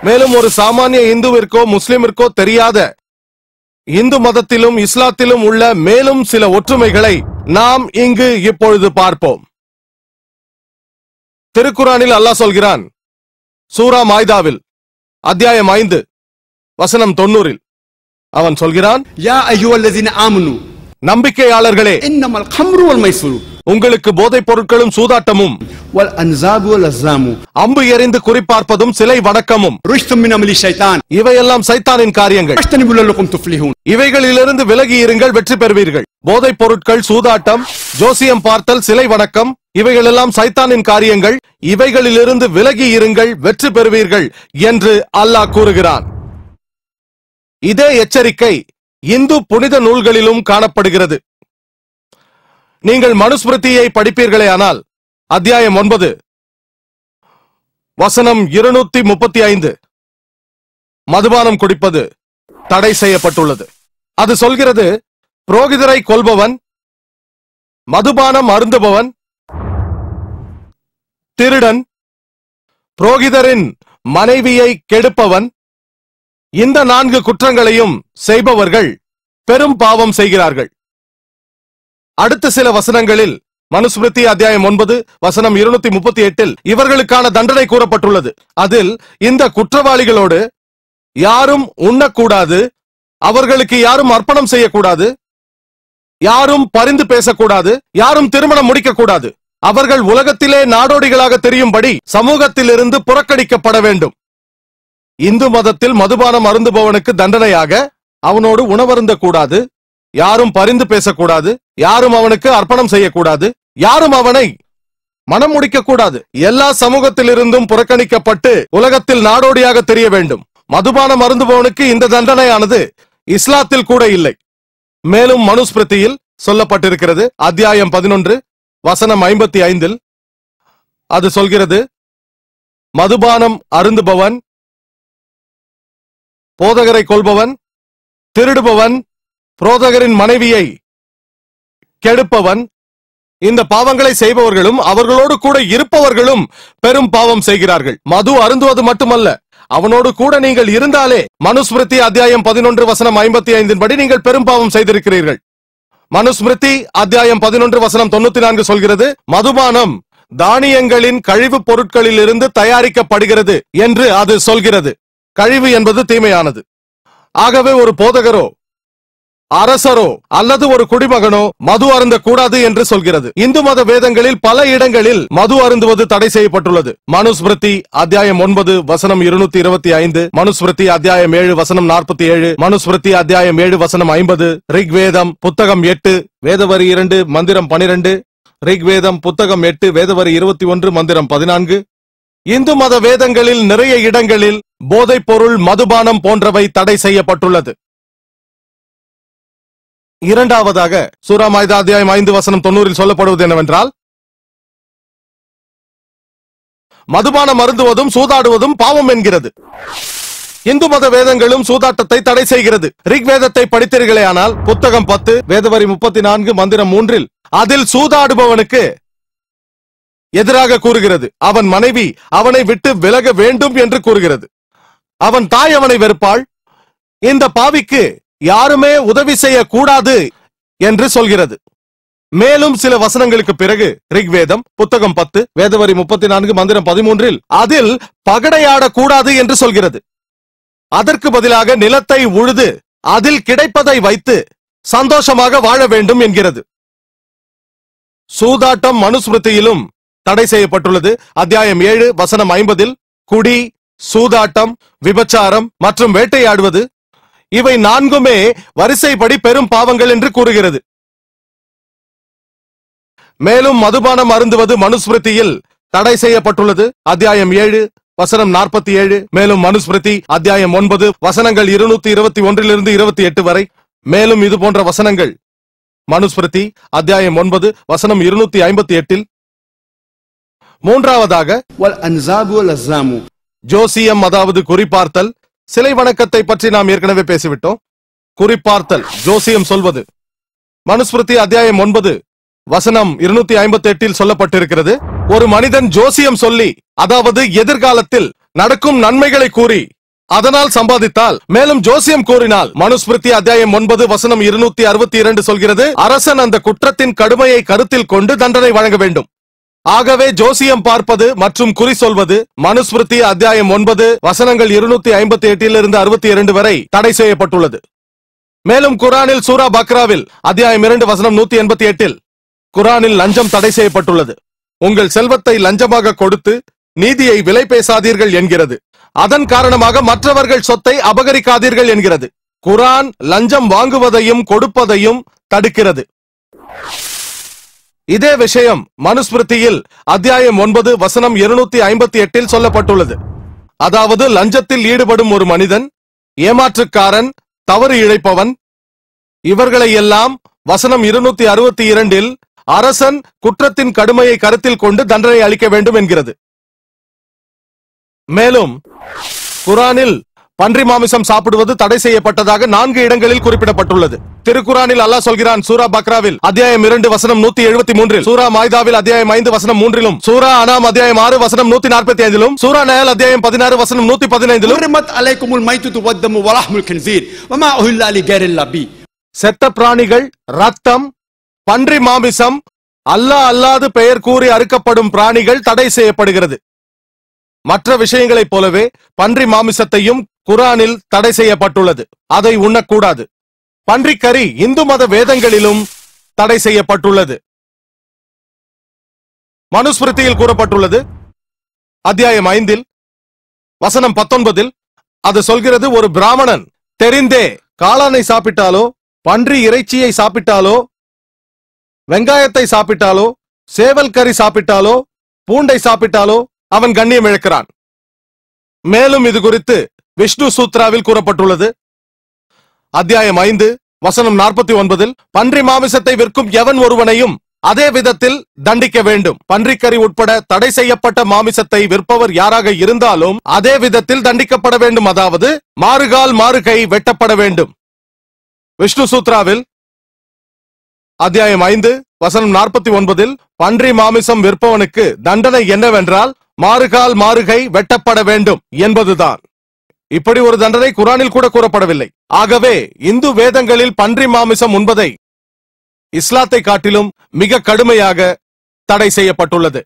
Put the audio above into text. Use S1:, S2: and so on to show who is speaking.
S1: மேலும் ஒரு சாமானிய இந்துவிற்கோ முஸ்லிமிற்கோ தெரியாத இந்து மதத்திலும் இஸ்லாத்திலும் உள்ள மேலும் சில ஒற்றுமைகளை நாம் இங்கு இப்பொழுது பார்ப்போம். திருக்குரானில் அல்லாஹ் சொல்கிறான், சூரா மாய்தாவில் அத்தியாயம் 5 வசனம் 90 அவன் சொல்கிறான்,
S2: யா அய்யுஹல்லதீன ஆமனு,
S1: நம்பிக்கையாளர்களே,
S2: இன்னமல் கம்ரு வல் மைஸ்ரு,
S1: உங்களுக்கு போதைப் பொருட்களும் சூதாட்டமும்
S2: வல் அன்ஸாபு வல் அஸ்ஸாமு,
S1: அம்பு எறிந்து குறிப்பார்ப்பதும் சிலை வணக்கமும்
S2: ருஜ்தும் மின் அமலி ஷைத்தான்,
S1: இவையெல்லாம் சைத்தானின் காரியங்கள்.
S2: ஃபஜ்தனிபு லஅல்லகும் துஃப்லிஹூன்,
S1: இவைகளிலிருந்து விலகி இருங்கள், வெற்றி பெறுவீர்கள். போதைப் பொருட்கள், சூதாட்டம், ஜோசியம் பார்த்தல், சிலை வணக்கம், இவைகளெல்லாம் சைத்தானின் காரியங்கள். இவைகளிலிருந்து விலகி இருங்கள், வெற்றி பெறுவீர்கள் என்று அல்லாஹ் கூறுகிறான். இதே எச்சரிக்கை இந்து புனித நூல்களிலும் காணப்படுகிறது. நீங்கள் மனுஸ்மிருதியை படிப்பீர்களே ஆனால் அத்தியாயம் 9 வசனம் 235 மதுபானம் குடிப்பது தடை செய்யப்பட்டுள்ளது. அது சொல்கிறது, புரோகிதரை கொல்பவன், மதுபானம் அருந்துபவன், திருடன், புரோகிதரின் மனைவியை கெடுப்பவன், இந்த 4 குற்றங்களையும் செய்பவர்கள் பெரும் பாவம் செய்கிறார்கள். அடுத்த சில வசனங்களில் மனுஸ்மிருதி அத்தியாயம் 9 வசனம் 238 இவர்களுக்கான தண்டனை கூறப்பட்டுள்ளது. அதில் இந்த குற்றவாளிகளோடு யாரும் உண்ணக்கூடாது, அவர்களுக்கு யாரும் அர்ப்பணம் செய்யக்கூடாது, யாரும் பரிந்து பேசக்கூடாது, யாரும் திருமணம் முடிக்கக்கூடாது. அவர்கள் உலகத்திலே நாடோடிகளாக தெரியும்படி சமூகத்திலிருந்து புறக்கணிக்கப்பட வேண்டும். இந்து மதத்தில் மதுபானம் அருந்துபவனுக்கு தண்டனையாக அவனோடு உணவருந்த கூடாது, யாரும் பரிந்து பேசக்கூடாது, யாரும் அவனுக்கு அர்ப்பணம் செய்யக்கூடாது, யாரும் அவனை மனம் முடிக்க கூடாது. எல்லா சமூகத்திலிருந்தும் புறக்கணிக்கப்பட்டு உலகத்தில் நாடோடியாக தெரிய வேண்டும். மதுபானம் அருந்துபவனுக்கு இந்த தண்டனையானது இஸ்லாத்தில் கூட இல்லை. மேலும் மனுஸ்மிருதியில் சொல்லப்பட்டிருக்கிறது, அத்தியாயம் 11 வசனம் 55 அது சொல்கிறது, மதுபானம் அருந்துபவன், போதகரை கொல்பவன், திருடுபவன், புரோதகரின் மனைவியை கெடுப்பவன், இந்த பாவங்களை செய்பவர்களும் அவர்களோடு கூட இருப்பவர்களும் பெரும் பாவம் செய்கிறார்கள். மது அருந்துவது மட்டுமல்ல, அவனோடு கூட நீங்கள் இருந்தாலே மனுஸ்மிருதி அத்தியாயம் 11 வசனம் 55 படி நீங்கள் பெரும் பாவம் செய்திருக்கிறீர்கள். மனுஸ்மிருதி அத்தியாயம் 11 வசனம் 94 சொல்கிறது, மதுபானம் தானியங்களின் கழிவுப் பொருட்களில் இருந்து தயாரிக்கப்படுகிறது என்று அது சொல்கிறது. கழிவு என்பது தீமையானது. ஆகவே ஒரு போதகரோ அரசரோ அல்லது ஒரு குடிமகனோ மது அருந்த கூடாது என்று சொல்கிறது. இந்து மத வேதங்களில் பல இடங்களில் மது அருந்துவது தடை செய்யப்பட்டுள்ளது. மனுஸ்மிருதி அத்தியாயம் 9 வசனம் 225, மனுஸ்மிருதி அத்தியாயம் 7 வசனம் 47, மனுஸ்மிருதி அத்தியாயம் 7 வசனம் 50, ரிக்வேதம் புத்தகம் 8 வேதவரி 2 மந்திரம் 12, ரிக்வேதம் புத்தகம் 8 வேதவரி 21 மந்திரம் 14. இந்து மத வேதங்களில் நிறைய இடங்களில் போதைப் பொருள், மதுபானம் போன்றவை தடை செய்யப்பட்டுள்ளது. இரண்டாவதாக சூரா மாய்தா அத்தியாயம் 5 வசனம் 90 சொல்லப்படுவது என்னவென்றால், மதுபானம் அருந்துவதும் சூதாடுவதும் பாவம் என்கிறது. இந்து மத வேதங்களும் சூதாட்டத்தை தடை செய்கிறது. ரிக்வேதத்தை படித்தீர்களே ஆனால் புத்தகம் 10 வேதவரி 34 மந்திரம் 3 அதில் சூதாடுபவனுக்கு எதிராக கூறுகிறது. அவன் மனைவி அவனை விட்டு விலக வேண்டும் என்று கூறுகிறது. அவன் தாய் அவனை வெறுப்பாள். இந்த பாவிக்கு யாருமே உதவி செய்யக்கூடாது என்று சொல்கிறது. மேலும் சில வசனங்களுக்கு பிறகு ரிக்வேதம் புத்தகம் 10 வேதவரி 34 மந்திரம் 13 அதில் பகடையாடக்கூடாது என்று சொல்கிறது. அதற்கு பதிலாக நிலத்தை உழுது அதில் கிடைப்பதை வைத்து சந்தோஷமாக வாழ வேண்டும் என்கிறது. சூதாட்டம் மனுஸ்மிருதியிலும் தடை செய்யப்பட்டுள்ளது. அத்தியாயம் 7 வசனம் 50 குடி, சூதாட்டம், விபச்சாரம் மற்றும் வேட்டையாடுவது இவை 4மே வரிசைப்படி பெரும் பாவங்கள் என்று கூறுகிறது. மேலும் மதுபானம் அருந்துவது மனுஸ்மிருதியில் தடை செய்யப்பட்டுள்ளது. அத்தியாயம் 7 வசனம் 47, மேலும் மனுஸ்மிருதி அத்தியாயம் 9 வசனங்கள் 221 28 வரை. மேலும் இது போன்ற வசனங்கள் மனுஸ்மிருதி அத்தியாயம் 9 வசனம் 258. மூன்றாவதாக
S2: வல் அன்ஸாபு வல் அஸ்ஸாமு,
S1: ஜோசியம் அதாவது குறிப்பார்த்தல், சிலை வணக்கத்தை பற்றி நாம் ஏற்கனவே பேசிவிட்டோம். குறிப்பார்த்தல், ஜோசியம் சொல்வது மனுஸ்மிருதி அத்தியாயம் 9 வசனம் 258 சொல்லப்பட்டிருக்கிறது. ஒரு மனிதன் ஜோசியம் சொல்லி, அதாவது எதிர்காலத்தில் நடக்கும் நன்மைகளை கூறி அதனால் சம்பாதித்தால். மேலும் ஜோசியம் கூறினால் மனுஸ்மிருதி அத்தியாயம் 9 வசனம் 262 சொல்கிறது, அரசன் அந்த குற்றத்தின் கடுமையை கருத்தில் கொண்டு தண்டனை வழங்க வேண்டும். ஆகவே ஜோசியம் பார்ப்பது மற்றும் குறி சொல்வது மனுஸ்மிருதி அத்தியாயம் 9 வசனங்கள் 258 62 வரை தடை செய்யப்பட்டுள்ளது. மேலும் குரானில் சூரா பக்ராவில் அத்தியாயம் 2 வசனம் 188 குரானில் லஞ்சம் தடை செய்யப்பட்டுள்ளது. உங்கள் செல்வத்தை லஞ்சமாக கொடுத்து நீதியை விலை பேசாதீர்கள் என்கிறது. அதன் காரணமாக மற்றவர்கள் சொத்தை அபகரிக்காதீர்கள் என்கிறது. குரான் லஞ்சம் வாங்குவதையும் கொடுப்பதையும் தடுக்கிறது. இதே விஷயம் மனுஸ்மிருதியில் அத்தியாயம் 9 வசனம் 258 சொல்லப்பட்டுள்ளது. அதாவது லஞ்சத்தில் ஈடுபடும் ஒரு மனிதன், ஏமாற்றுக்காரன், தவறு இழைப்பவன், இவர்களை எல்லாம் வசனம் 262 அரசன் குற்றத்தின் கடுமையை கருத்தில் கொண்டு தண்டனை அளிக்க வேண்டும் என்கிறது. மேலும் குரானில் பன்றி மாமிசம் சாப்பிடுவது தடை செய்யப்பட்டதாக 4 இடங்களில் குறிப்பிடப்பட்டுள்ளது. திருக்குரானில் அல்லாஹ் சொல்கிறான், சூரா பக்ராவில் அத்தியாயம் 2 வசனம் 173, சூரா மாய்தாவில் அத்தியாயம் 5 வசனம் 3, சூரா அனாம் அத்தியாயம் 6 வசனம் 145, சூரா நஹல் அத்தியாயம் 16 வசனம் 115.
S2: حرمت عليكم الميتة والدم ولحم الخنزير وما أهل لغير الله به.
S1: செத்த பிராணிகள், ரத்தம், பன்றி மாமிசம், அல்லாஹ் அல்லாது பெயர் கூறி அறுக்கப்படும் பிராணிகள் தடை செய்யப்படுகிறது. மற்ற விஷயங்களைப் போலவே பன்றி மாமிசத்தையும் குரானில் தடை செய்யப்பட்டுள்ளது. அதை உண்ணக்கூடாது. பன்றிக்கறி இந்து மத வேதங்களிலும் தடை செய்யப்பட்டுள்ளது. மனுஸ்மிருதியில் கூறப்பட்டுள்ளது அத்தியாயம் 5 வசனம் 19 அது சொல்கிறது, ஒரு பிராமணன் தெரிந்தே காளானை சாப்பிட்டாலோ, பன்றி இறைச்சியை சாப்பிட்டாலோ, வெங்காயத்தை சாப்பிட்டாலோ, சேவல் கறி சாப்பிட்டாலோ, பூண்டை சாப்பிட்டாலோ அவன் கண்ணியம் இழக்கிறான். மேலும் இது குறித்து விஷ்ணு சூத்ராவில் கூறப்பட்டுள்ளது அத்தியாயம் 5 வசனம் 49 பன்றி மாமிசத்தை விற்கும் எவன் ஒருவனையும் அதே விதத்தில் தண்டிக்க வேண்டும். பன்றிக்கறி உட்பட தடை செய்யப்பட்ட மாமிசத்தை விற்பவர் யாராக இருந்தாலும் அதே விதத்தில் தண்டிக்கப்பட வேண்டும். அதாவது மாறுகால் மாறுகை வெட்டப்பட வேண்டும். விஷ்ணு சூத்ராவில் அத்தியாயம் 5 வசனம் 49 பன்றி மாமிசம் விற்பவனுக்கு தண்டனை என்னவென்றால் மாறுகால் மாறுகை வெட்டப்பட வேண்டும் என்பதுதான். இப்படி ஒரு தண்டனை குரானில் கூட கூறப்படவில்லை. ஆகவே இந்து வேதங்களில் பன்றி மாமிசம் உண்பதை இஸ்லாத்தை காட்டிலும் மிக கடுமையாக தடை செய்யப்பட்டுள்ளது.